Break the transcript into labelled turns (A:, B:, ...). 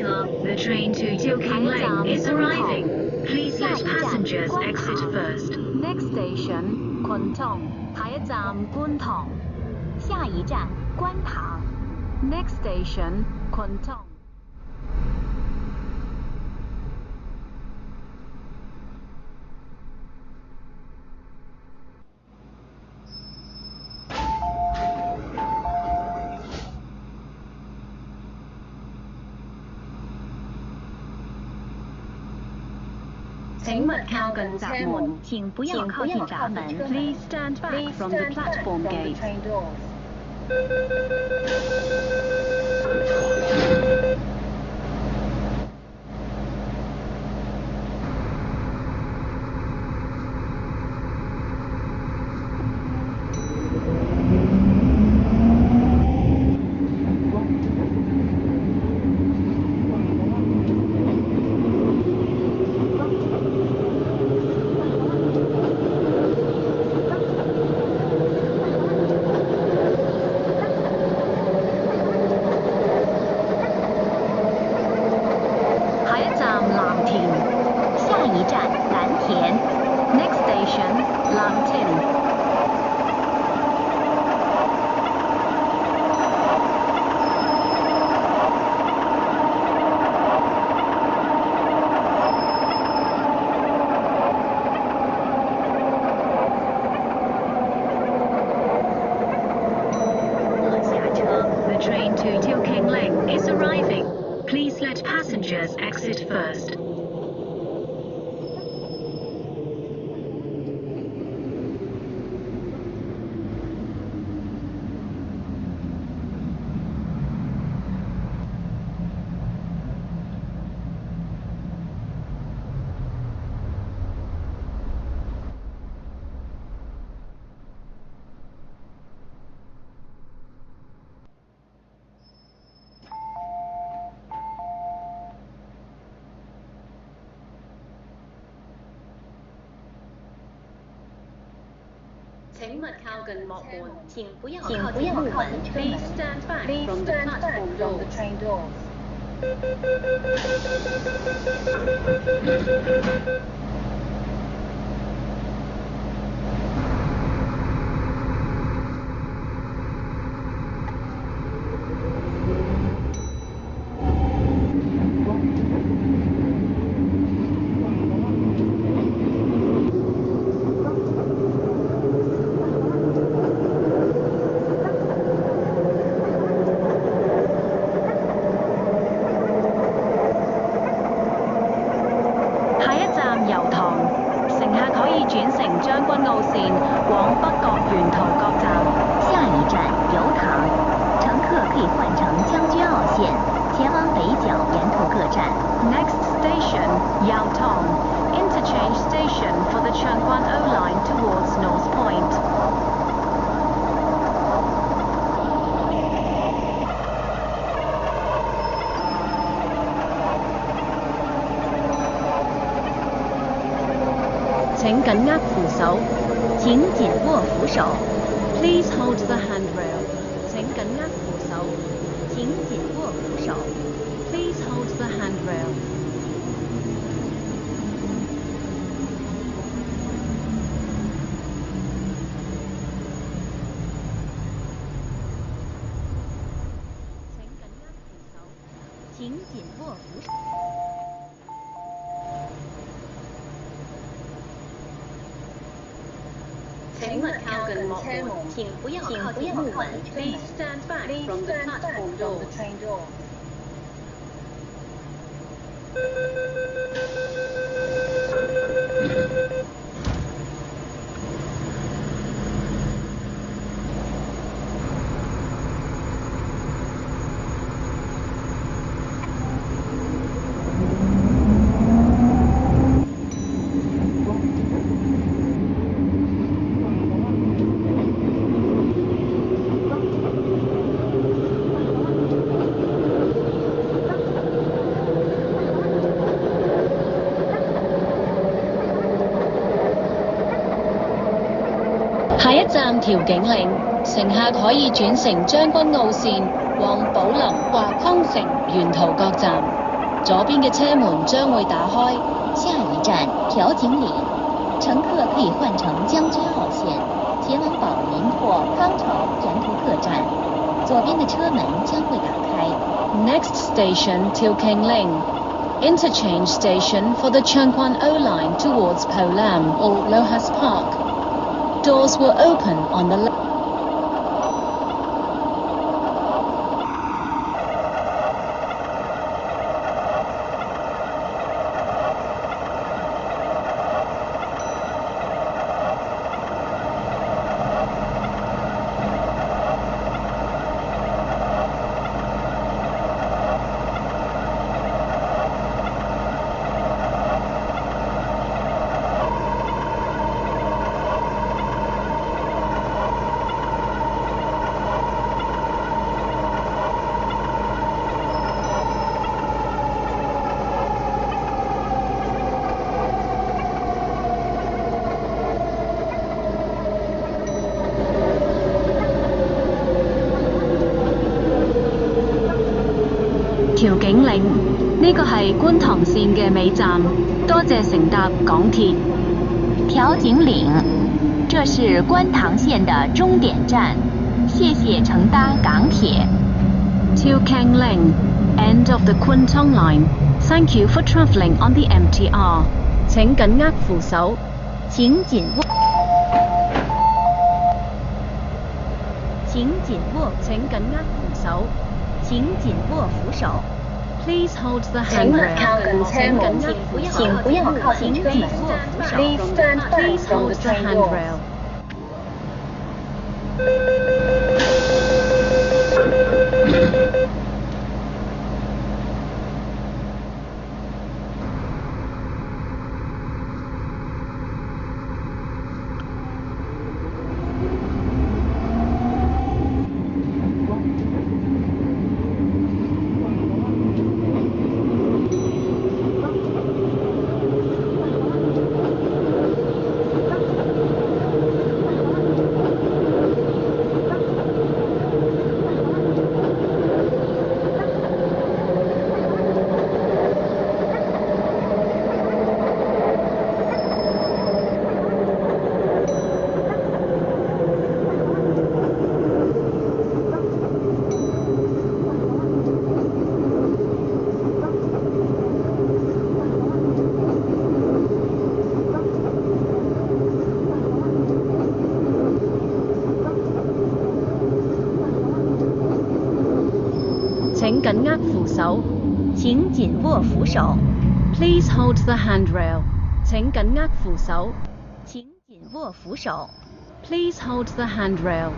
A: 车 The train to Tokingling is arriving. Please let passengers exit first.
B: Next station 群통下一站觀塘，下一站觀塘。Next station 群통。
A: 請勿靠近閘門，請不要靠近閘門。Please stand back from the platform gate. Train to Tokingling is arriving. Please let passengers exit first. 請勿靠近幕門，請不要靠近幕門。Please stand back from the train doors. ，Next station, Yaotong. Interchange station for the Chengguan-O line towards North Point. 請緊握扶手，請緊握扶手。Please hold the handrail. 請緊握扶手，請緊握扶手。Please hold the handrail. 請緊握扶手。請勿靠近幕門，請不要靠近幕門。Please stand back from the platform doors. 下一站調景嶺，乘客可以轉乘將軍澳線往寶林或康城沿途各站。左邊嘅車門將會打開。
C: 下一站調景嶺，乘客可以換乘江之澳線，前往寶林或康城沿途各站。左邊的車門將會打開。
A: Next station, Till King Ling. Interchange station for the Chang Kwan O line towards Po Lam or Lohas Park. Doors will open on the left.
B: 調景嶺呢個係觀塘線嘅尾站，多謝乘搭港鐵。
C: 調景嶺，這是觀塘線的終點站，謝謝乘搭港鐵。
B: Till King Ling, end of the Kwun Tong line. Thank you for travelling on the MTR.
A: 請緊握扶手，請緊握，請緊握，請緊握扶手，請緊握扶手。Please hold the handrail. 請緊握扶手，請不要靠近車門。Please hold the handrail. 請緊握扶手，請緊握扶手。Please hold the handrail. 請緊握扶手，請緊握扶手。Please hold the handrail.